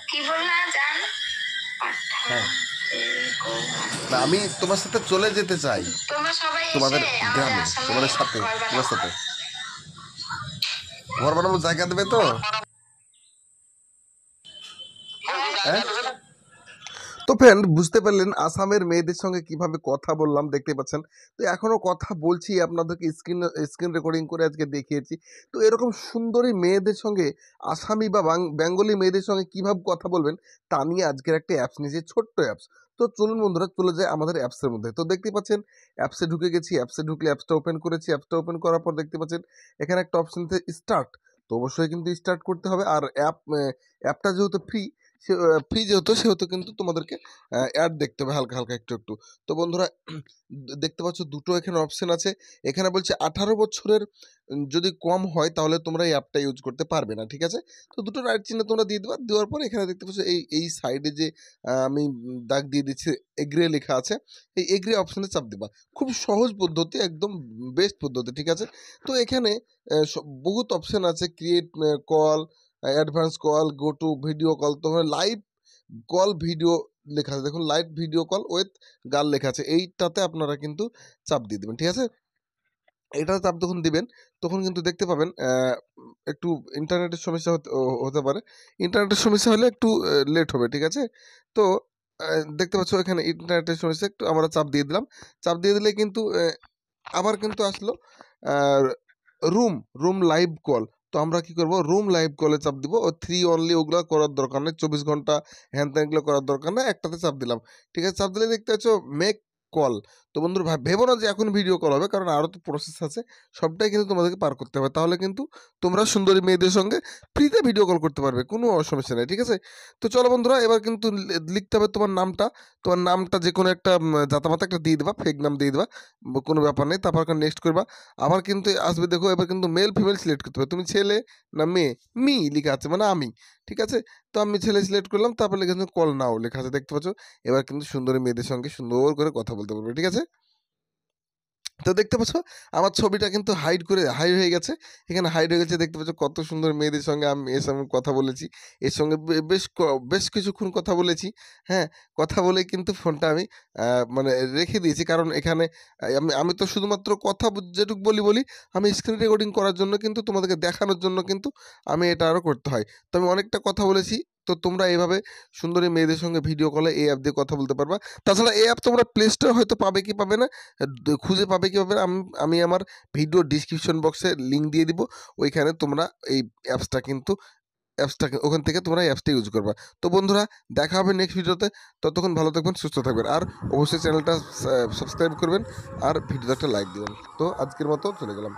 কি বললা জান? হ্যাঁ না, আমি তোমার সাথে চলে যেতে চাই তোমরা সবাই তোমাদের এসে আমাদের গ্রামে, আসামে তোমাদের সাথে, ঘর তোমার বানাও। সাথে ঘর বানাবো, জায়গা দেবে তো? হ্যাঁ, তো ফ্রেন্ড বুঝতে পারলেন আসামের মেয়েদের সঙ্গে কিভাবে কথা বললাম, দেখতে পাচ্ছেন। তো এখনো কথা বলছি, আপনাদেরকে স্ক্রিন রেকর্ডিং করে আজকে দেখিয়েছি। তো এরকম সুন্দরী মেয়েদের সঙ্গে, আসামি বা বেঙ্গলি মেয়েদের সঙ্গে কিভাবে কথা বলবেন তা নিয়ে আজকের একটা অ্যাপস নিয়েছি, ছোট্ট অ্যাপস। তো চলুন বন্ধুরা, চলে যায় আমাদের অ্যাপসের মধ্যে। তো দেখতে পাচ্ছেন অ্যাপসে ঢুকে গেছি। অ্যাপসে ঢুকলে অ্যাপসটা ওপেন করেছি। অ্যাপসটা ওপেন করার পর দেখতে পাচ্ছেন এখানে একটা অপশন স্টার্ট। তো অবশ্যই কিন্তু স্টার্ট করতে হবে। আর অ্যাপটা যেহেতু ফ্রি যেহেতু, সেহেতু কিন্তু তোমাদেরকে অ্যাড দেখতে হবে হালকা হালকা একটু একটু। তো বন্ধুরা দেখতে পাচ্ছ দুটো এখানে অপশন আছে। এখানে বলছে 18 বছরের যদি কম হয় তাহলে তোমরা এই অ্যাপটা ইউজ করতে পারবে না, ঠিক আছে? তো দুটো রাইট চিহ্ন তোমরা দিয়ে দেবা। দেওয়ার পর এখানে দেখতে পাচ্ছ এই সাইডে যে আমি দাগ দিয়ে দিচ্ছি, এগ্রে লেখা আছে, এই এগ্রে অপশনে চাপ দিবা। খুব সহজ পদ্ধতি, একদম বেস্ট পদ্ধতি, ঠিক আছে? তো এখানে বহুত অপশন আছে, create call, advance call, go to video call. তোমরা লাইভ কল ভিডিও লেখা আছে, দেখুন live video call with girl লেখা আছে, এইটাতে আপনারা কিন্তু চাপ দিয়ে দেবেন, ঠিক আছে? এটাতে চাপ যখন দিবেন তখন কিন্তু দেখতে পাবেন একটু ইন্টারনেটের সমস্যা হতে পারে। ইন্টারনেটের সমস্যা হলে একটু লেট হবে, ঠিক আছে? তো দেখতে পাচ্ছ এখানে ইন্টারনেটের সমস্যা, একটু আমরা চাপ দিয়ে দিলাম। চাপ দিয়ে দিলে কিন্তু আবার কিন্তু আসলো রুম রুম লাইভ কল। তো আমরা কি করব, রুম লাইভ কলে চাপ দিব। ও 3 অনলি, ওগুলো করার দরকার নেই, 24 ঘন্টা হ্যান ত্যান এগুলো করার দরকার নেই, একটাতে চাপ দিলাম, ঠিক আছে? চাপ দিলে দেখতে পাচ্ছ মেক কল। তো বন্ধুরা ভেবো না যে এখন ভিডিও কল হবে, কারণ আরও তো প্রসেস আছে, সবটাই কিন্তু তোমাদেরকে পার করতে হবে। তাহলে কিন্তু তোমরা সুন্দরী মেয়েদের সঙ্গে ফ্রিতে ভিডিও কল করতে পারবে, কোনো সমস্যা নেই, ঠিক আছে? তো চলো বন্ধুরা, এবার কিন্তু লিখতে হবে তোমার নামটা। তোমার নামটা যে কোনো একটা জাতামাতা একটা দিয়ে দেবা, ফেক নাম দিয়ে দেবা, কোনো ব্যাপার নেই। তারপর নেক্সট করবা। আবার কিন্তু আসবে, দেখো এবার কিন্তু মেল ফিমেল সিলেক্ট করতে হবে। তুমি ছেলে না মেয়ে, মি লেখা আছে মানে আমি, ঠিক আছে? তো আমি ছেলে সিলেক্ট করলাম, তারপর লেখা আছে কল নাও লেখা আছে, দেখতে পাচ্ছ? এবার কিন্তু সুন্দরী মেয়েদের সঙ্গে সুন্দর করে কথা বলতে পারবে, ঠিক আছে? তো দেখতে পাচ্ছ আমার ছবিটা কিন্তু হাইড হয়ে গেছে। এখানে হাইড হয়ে গেছে, দেখতে পাচ্ছ কত সুন্দর মেয়েদের সঙ্গে আমি এর সঙ্গে কথা বলেছি। এর সঙ্গে বেশ কিছুক্ষণ কথা বলেছি। হ্যাঁ, কথা বলে কিন্তু ফোনটা আমি মানে রেখে দিয়েছি, কারণ এখানে আমি আমি তো শুধুমাত্র কথা যেটুকু বলি আমি স্ক্রিন রেকর্ডিং করার জন্য, কিন্তু তোমাদেরকে দেখানোর জন্য কিন্তু আমি এটা আরও করতে হয়। তো আমি অনেকটা কথা বলেছি। তো তোমরা এইভাবে সুন্দরী মেয়েদের সঙ্গে ভিডিও কলে এই অ্যাপ দিয়ে কথা বলতে পারবা। তাছাড়া এই অ্যাপ তোমরা প্লে স্টোরে হয়তো পাবে কি পাবে না, খুঁজে পাবে কীভাবে, আমি আমার ভিডিও ডিসক্রিপশন বক্সে লিঙ্ক দিয়ে দিব। ওইখানে তোমরা এই অ্যাপসটাকে ওখান থেকে তোমরা এই অ্যাপসটা ইউজ করবা। তো বন্ধুরা, দেখা হবে নেক্সট ভিডিওতে। ততক্ষণ ভালো থাকবেন, সুস্থ থাকবেন, আর অবশ্যই চ্যানেলটা সাবস্ক্রাইব করবেন, আর ভিডিওতে একটা লাইক দিবেন। তো আজকের মতো চলে গেলাম।